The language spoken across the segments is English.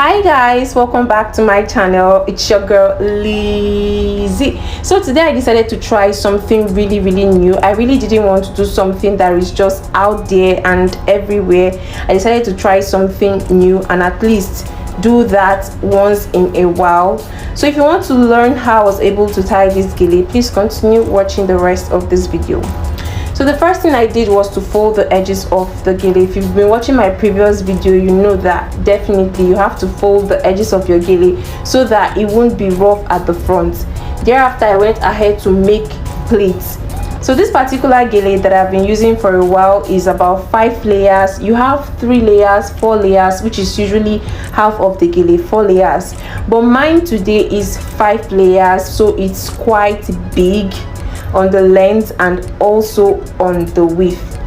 Hi guys, welcome back to my channel. It's your girl Lizzie. So today I decided to try something really new. I really didn't want to do something that is just out there and everywhere. I decided to try something new and at least do that once in a while. So if you want to learn how I was able to tie this gele, please continue watching the rest of this video. So the first thing I did was to fold the edges of the gele. If you've been watching my previous video, you know that definitely you have to fold the edges of your gele so that it won't be rough at the front. Thereafter, I went ahead to make pleats. So this particular gele that I've been using for a while is about 5 layers. You have 3 layers, 4 layers, which is usually half of the gele, 4 layers. But mine today is 5 layers, so it's quite big on the length and also on the width.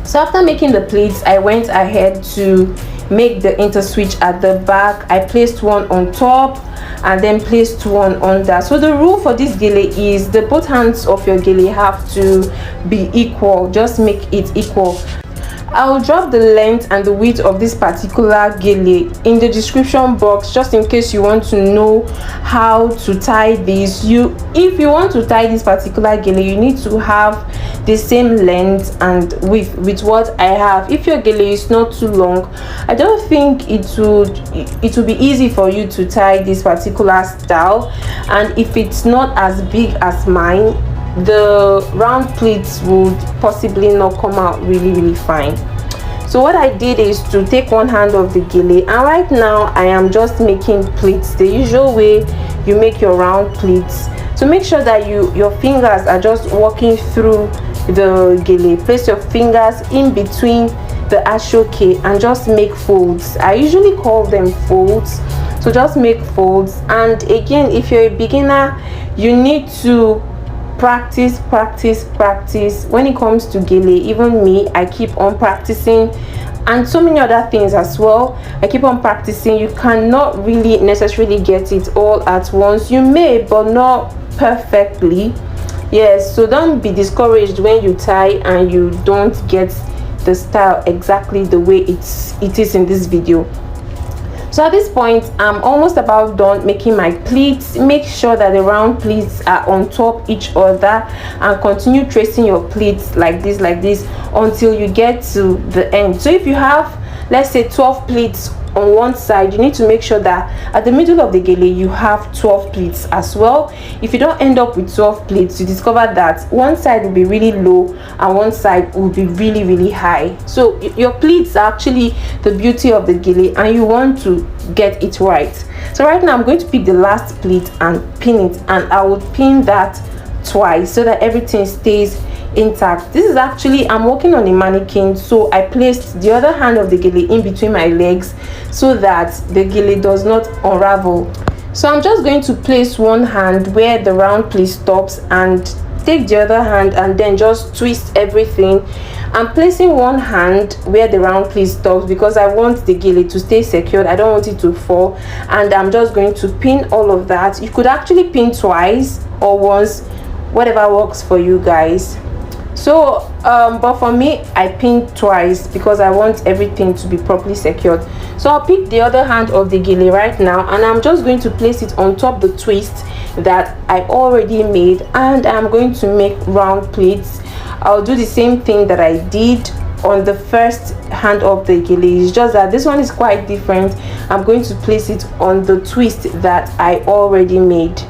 So after making the pleats, I went ahead to make the interswitch at the back. I placed one on top and then placed one under. So the rule for this gele is the both hands of your gele have to be equal. Just make it equal. I'll drop the length and the width of this particular gele in the description box, just in case you want to know how to tie this. If you want to tie this particular gele, you need to have the same length and width with what I have. If your gele is not too long, I don't think it would be easy for you to tie this particular style. And if it's not as big as mine, the round pleats would possibly not come out really fine. So what I did is to take one hand of the gele, and right now I am just making pleats the usual way you make your round pleats. So make sure that your fingers are just walking through the gele. Place your fingers in between the ashoke and just make folds. I usually call them folds, so just make folds. And again, if you're a beginner, you need to practice when it comes to gele. Even me, I keep on practicing, and so many other things as well. I keep on practicing. You cannot really necessarily get it all at once. You may, but not perfectly. Yes, so don't be discouraged when you tie and you don't get the style exactly the way it is in this video. So at this point, I'm almost about done making my pleats. Make sure that the round pleats are on top each other and continue tracing your pleats like this until you get to the end. So if you have, let's say, 12 pleats on one side, you need to make sure that at the middle of the gele you have 12 pleats as well. If you don't end up with 12 pleats, you discover that one side will be really low and one side will be really high. So your pleats are actually the beauty of the gele and you want to get it right. So right now I'm going to pick the last pleat and pin it, and I will pin that twice so that everything stays intact. This is actually, I'm working on a mannequin, so I placed the other hand of the gele in between my legs so that the gele does not unravel. So I'm just going to place one hand where the round pleat stops and take the other hand and then just twist everything. I'm placing one hand where the round pleat stops because I want the gele to stay secured. I don't want it to fall, and I'm just going to pin all of that. You could actually pin twice or once, whatever works for you guys. So but for me, I pinned twice because I want everything to be properly secured. So I'll pick the other hand of the gele right now, and I'm just going to place it on top the twist that I already made, and I'm going to make round pleats. I'll do the same thing that I did on the first hand of the gele. It's just that this one is quite different. I'm going to place it on the twist that I already made.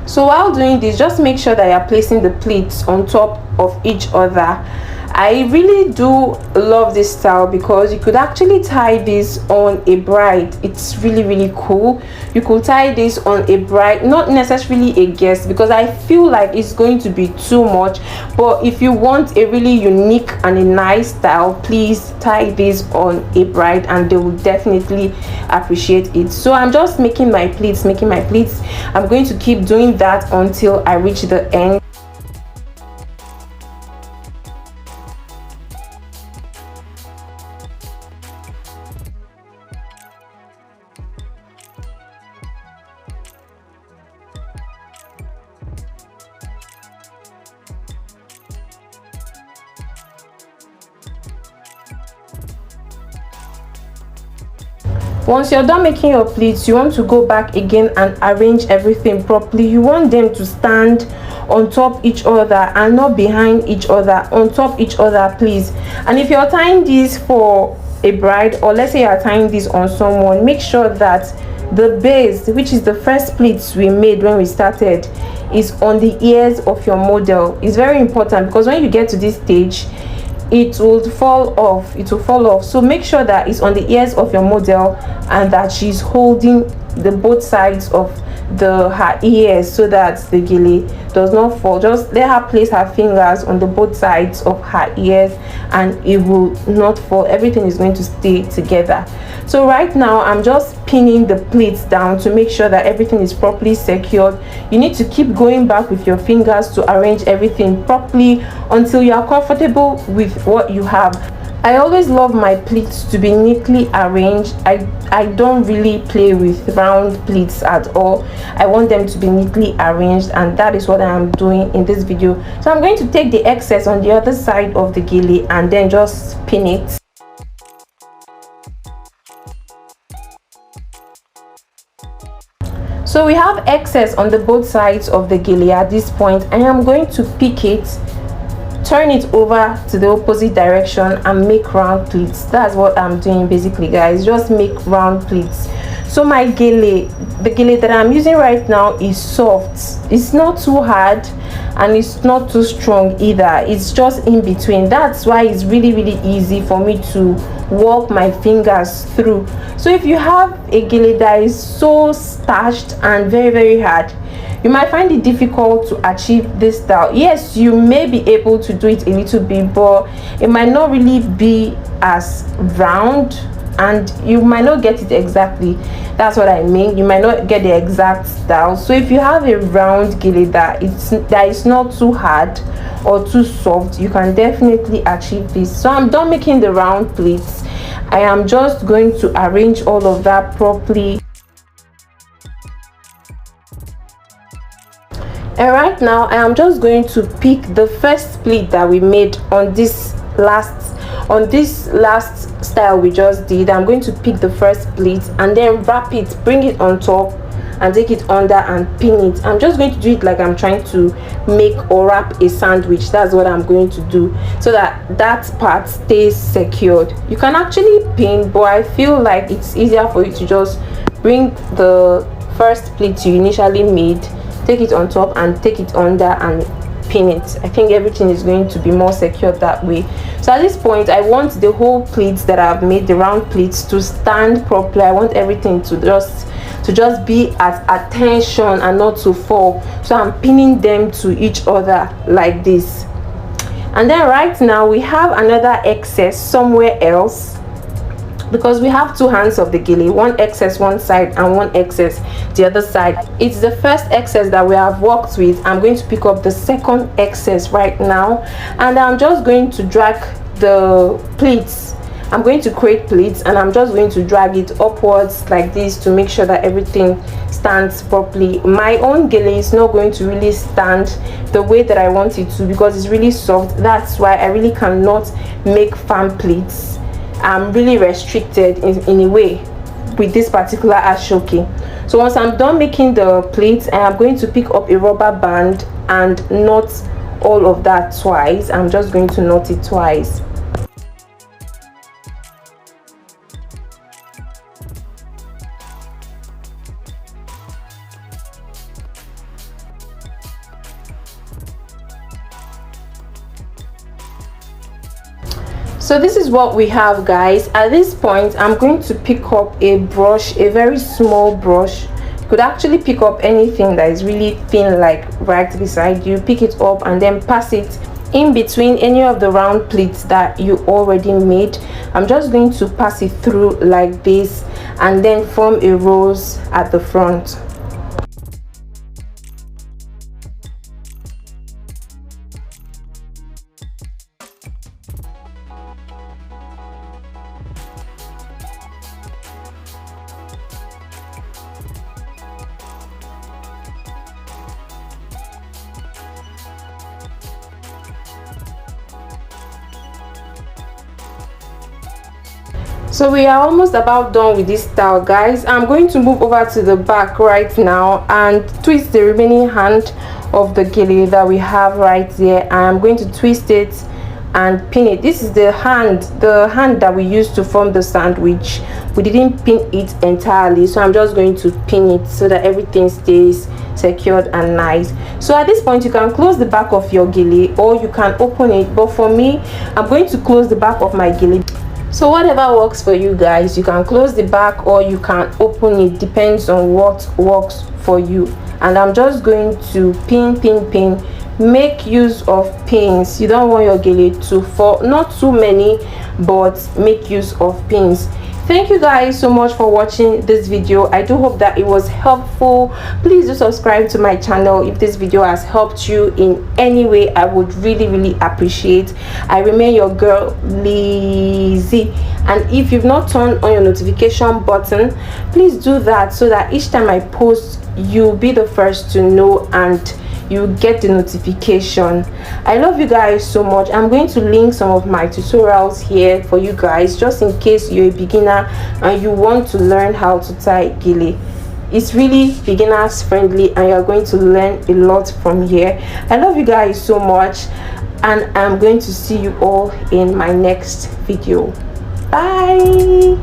So while doing this, just make sure that you're placing the pleats on top of each other. I really do love this style because you could actually tie this on a bride. It's really cool. You could tie this on a bride, not necessarily a guest, because I feel like it's going to be too much. But if you want a really unique and a nice style, please tie this on a bride and they will definitely appreciate it. So I'm just making my pleats. I'm going to keep doing that until I reach the end. Once you're done making your pleats, you want to go back again and arrange everything properly. You want them to stand on top each other and not behind each other, on top each other, please. And if you're tying this for a bride, or let's say you're tying this on someone, make sure that the base, which is the first pleats we made when we started, is on the ears of your model. It's very important, because when you get to this stage, it will fall off. So make sure that it's on the ears of your model and that she's holding the both sides of her ears, so that the gele does not fall. Just let her place her fingers on the both sides of her ears and it will not fall. Everything is going to stay together. So right now I'm just pinning the pleats down to make sure that everything is properly secured. You need to keep going back with your fingers to arrange everything properly until you are comfortable with what you have. I always love my pleats to be neatly arranged. I don't really play with round pleats at all. I want them to be neatly arranged, and that is what I am doing in this video. So I'm going to take the excess on the other side of the gele and then just pin it. So we have excess on the both sides of the gele at this point. I am going to pick it, turn it over to the opposite direction and make round pleats. That's what I'm doing basically, guys. Just make round pleats. So my gele, the gele that I'm using right now, is soft. It's not too hard and it's not too strong either. It's just in between. That's why it's really easy for me to walk my fingers through. So if you have a gele that is so starched and very hard, you might find it difficult to achieve this style. Yes, you may be able to do it a little bit, but it might not really be as round and you might not get it exactly. That's what I mean. You might not get the exact style. So if you have a round gele that is not too hard or too soft, you can definitely achieve this. So I'm done making the round pleats. I am just going to arrange all of that properly. And right now I am just going to pick the first pleat that we made on this last style we just did. I'm going to pick the first pleat and then wrap it, bring it on top and take it under and pin it. I'm just going to do it like I'm trying to make or wrap a sandwich. That's what I'm going to do, so that that part stays secured. You can actually pin, but I feel like it's easier for you to just bring the first pleat you initially made, take it on top and take it under and pin it. I think everything is going to be more secure that way. So at this point I want the whole pleats that I've made, the round pleats, to stand properly. I want everything to just be at attention and not to fall. So I'm pinning them to each other like this. And then right now we have another excess somewhere else, because we have two hands of the gele, one excess one side and one excess the other side. It's the first excess that we have worked with. I'm going to pick up the second excess right now, and I'm just going to drag the pleats. I'm going to create pleats and I'm just going to drag it upwards like this to make sure that everything stands properly. My own gele is not going to really stand the way that I want it to, because it's really soft. That's why I really cannot make fan pleats. I'm really restricted in a way with this particular ashoke. So once I'm done making the pleats, I am going to pick up a rubber band and knot all of that twice. I'm just going to knot it twice. So this is what we have, guys. At this point I'm going to pick up a brush, a very small brush. You could actually pick up anything that is really thin, like right beside you. Pick it up and then pass it in between any of the round pleats that you already made. I'm just going to pass it through like this and then form a rose at the front. So we are almost about done with this style, guys. I'm going to move over to the back right now and twist the remaining hand of the gele that we have right there. I'm going to twist it and pin it. This is the hand that we used to form the sandwich. We didn't pin it entirely, so I'm just going to pin it so that everything stays secured and nice. So at this point, you can close the back of your gele or you can open it, but for me, I'm going to close the back of my gele. So whatever works for you guys, you can close the back or you can open it, depends on what works for you. And I'm just going to pin. Make use of pins. You don't want your gele to fall, not too many, but make use of pins. Thank you guys so much for watching this video. I do hope that it was helpful. Please do subscribe to my channel if this video has helped you in any way. I would really appreciate. I remain your girl Lizzie, and if you've not turned on your notification button, please do that so that each time I post, you'll be the first to know and you get the notification. I love you guys so much. I'm going to link some of my tutorials here for you guys, just in case you're a beginner and you want to learn how to tie gele. It's really beginners friendly and you're going to learn a lot from here. I love you guys so much, and I'm going to see you all in my next video. Bye.